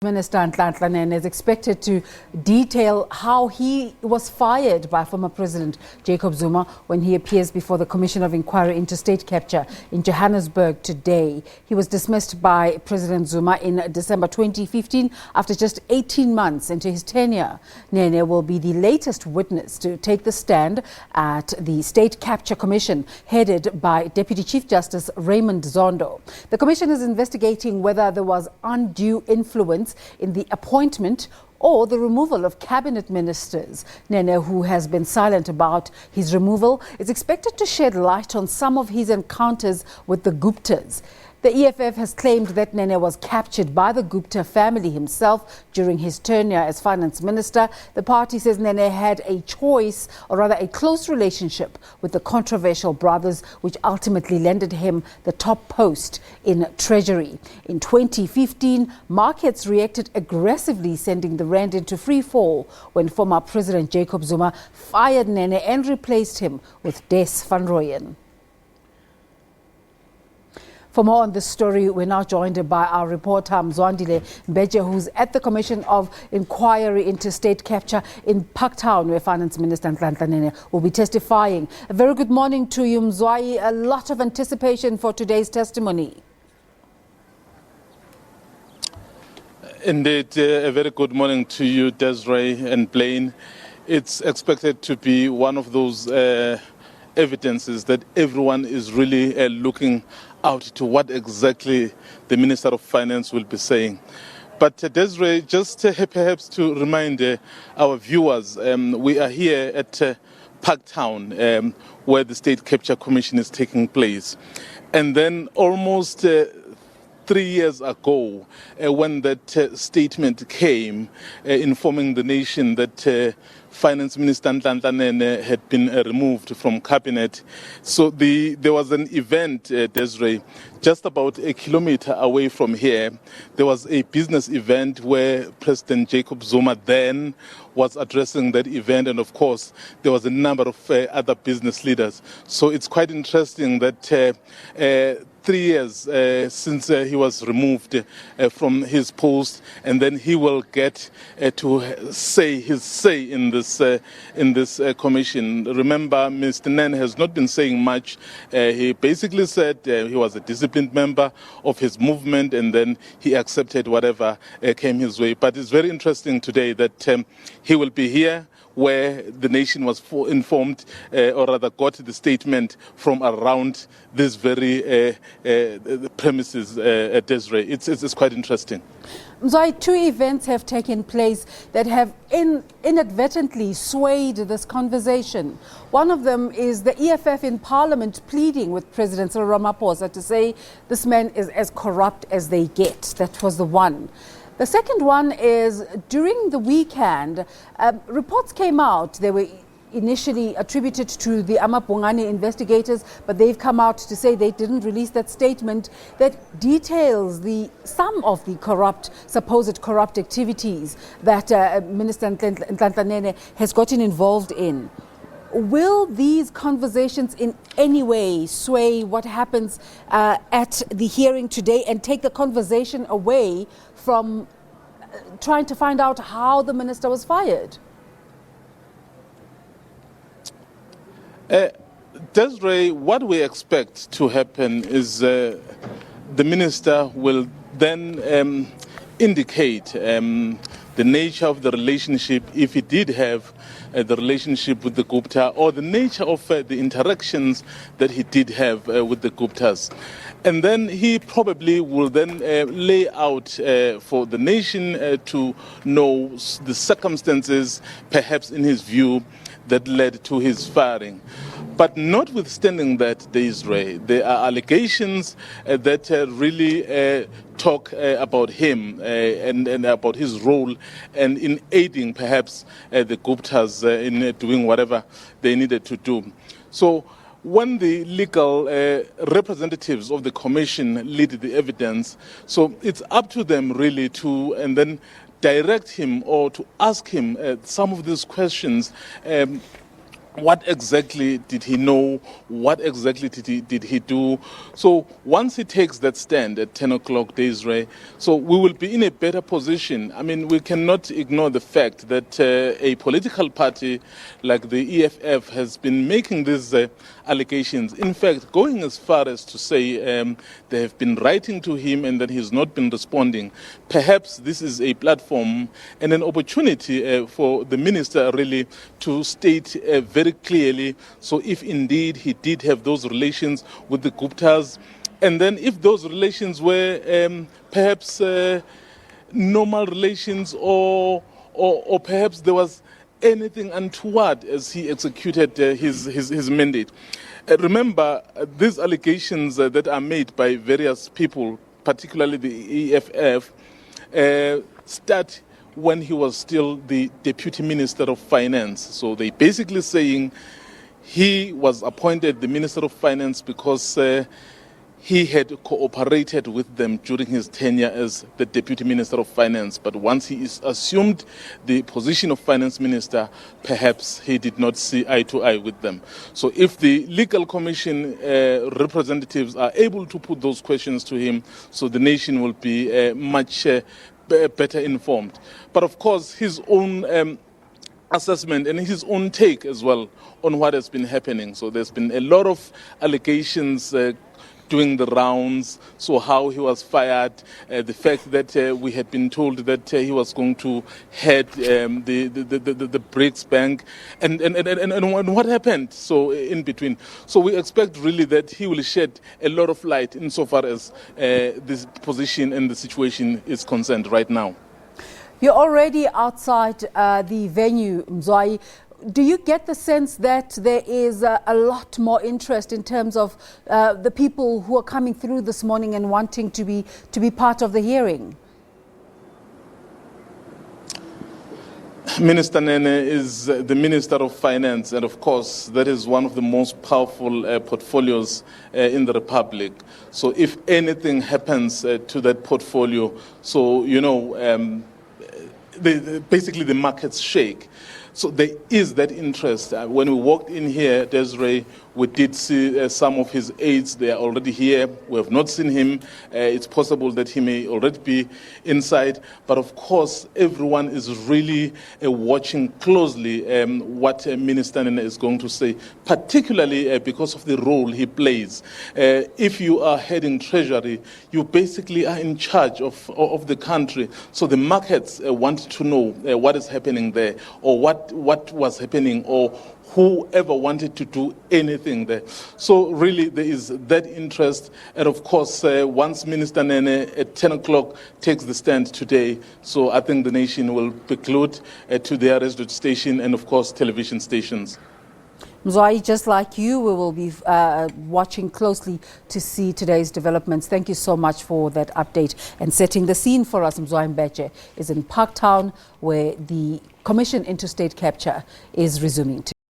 Minister Nhlanhla Nene is expected to detail how he was fired by former President Jacob Zuma when he appears before the Commission of Inquiry into State Capture in Johannesburg today. He was dismissed by President Zuma in December 2015 after just 18 months into his tenure. Nene will be the latest witness to take the stand at the State Capture Commission headed by Deputy Chief Justice Raymond Zondo. The commission is investigating whether there was undue influence in the appointment or the removal of cabinet ministers. Nene, who has been silent about his removal, is expected to shed light on some of his encounters with the Guptas. The EFF has claimed that Nene was captured by the Gupta family himself during his tenure as finance minister. The party says Nene had a choice, or rather a close relationship with the controversial brothers, which ultimately landed him the top post in Treasury. In 2015, markets reacted aggressively, sending the rand into free fall when former President Jacob Zuma fired Nene and replaced him with Des van Rooyen. For more on this story, we're now joined by our reporter Mzwandile Mbeje, who's at the Commission of Inquiry into State Capture in Parktown, where Finance Minister Nhlanhla Nene will be testifying. A very good morning to you, Mzwai. A lot of anticipation for today's testimony. Indeed, a very good morning to you, Desiree and Blaine. It's expected to be one of those evidences that everyone is really looking out to what exactly the Minister of Finance will be saying. But Desiree, just perhaps to remind our viewers, we are here at Parktown, where the State Capture Commission is taking place. And then almost 3 years ago, when that statement came informing the nation that Finance Minister Nhlanhla Nene had been removed from cabinet. So there was an event, Desiree, just about a kilometer away from here. There was a business event where President Jacob Zuma then was addressing that event, and of course there was a number of other business leaders. So it's quite interesting that 3 years since he was removed from his post, and then he will get to say his say in this commission. Remember, Mr. Nene has not been saying much. He basically said he was a disciplined member of his movement, and then he accepted whatever came his way. But it's very interesting today that he will be here, where the nation was informed, or rather got the statement from around this very premises, Desiree. It's quite interesting. Mzwai, two events have taken place that have inadvertently swayed this conversation. One of them is the EFF in Parliament pleading with President Cyril Ramaphosa to say this man is as corrupt as they get. That was the one. The second one is during the weekend, reports came out. They were initially attributed to the Amapungani investigators, but they've come out to say they didn't release that statement that details some of the supposed corrupt activities that Minister Nhlanhla Nene has gotten involved in. Will these conversations in any way sway what happens at the hearing today and take the conversation away from trying to find out how the minister was fired? Desiree, what we expect to happen is the minister will then indicate the nature of the relationship, if he did have the relationship with the Gupta, or the nature of the interactions that he did have with the Guptas. And then he probably will then lay out for the nation to know the circumstances, perhaps in his view, that led to his firing. But notwithstanding that, there are allegations that really talk about him and about his role and in aiding perhaps the Guptas in doing whatever they needed to do. So when the legal representatives of the commission lead the evidence, so it's up to them really to and then direct him or to ask him some of these questions what exactly did he know? What exactly did he do? So once he takes that stand at 10 o'clock, Desiree, so we will be in a better position. I mean, we cannot ignore the fact that a political party like the EFF has been making these allegations. In fact, going as far as to say they have been writing to him and that he's not been responding. Perhaps this is a platform and an opportunity for the minister really to state very clearly, so if indeed he did have those relations with the Guptas, and then if those relations were perhaps normal relations or perhaps there was anything untoward as he executed his mandate. Remember, these allegations that are made by various people, particularly the EFF, start when he was still the Deputy Minister of Finance. So they basically saying he was appointed the Minister of Finance because he had cooperated with them during his tenure as the Deputy Minister of Finance. But once he is assumed the position of Finance Minister, perhaps he did not see eye to eye with them. So if the Legal Commission representatives are able to put those questions to him, so the nation will be much better informed. But of course, his own assessment and his own take as well on what has been happening. So there's been a lot of allegations doing the rounds, so how he was fired, the fact that we had been told that he was going to head the BRICS Bank, and what happened so in between. So we expect really that he will shed a lot of light insofar as this position and the situation is concerned right now. You're already outside the venue, Mzwayi. Do you get the sense that there is a lot more interest in terms of the people who are coming through this morning and wanting to be part of the hearing? Minister Nene is the Minister of Finance, and of course that is one of the most powerful portfolios in the Republic. So if anything happens to that portfolio, so basically the markets shake. So there is that interest. When we walked in here, Desiree, we did see some of his aides. They are already here. We have not seen him. It's possible that he may already be inside. But of course, everyone is really watching closely what Minister Nene is going to say, particularly because of the role he plays. If you are heading Treasury, you basically are in charge of the country. So the markets want to know what is happening there, or what was happening, or whoever wanted to do anything there. So really there is that interest. And of course, once Minister Nene at 10 o'clock takes the stand today, so I think the nation will be glued to their radio station and of course television stations. Mzwayi, just like you, we will be watching closely to see today's developments. Thank you so much for that update. And setting the scene for us, Mzwayi Mbeche is in Parktown, where the Commission into State Capture is resuming.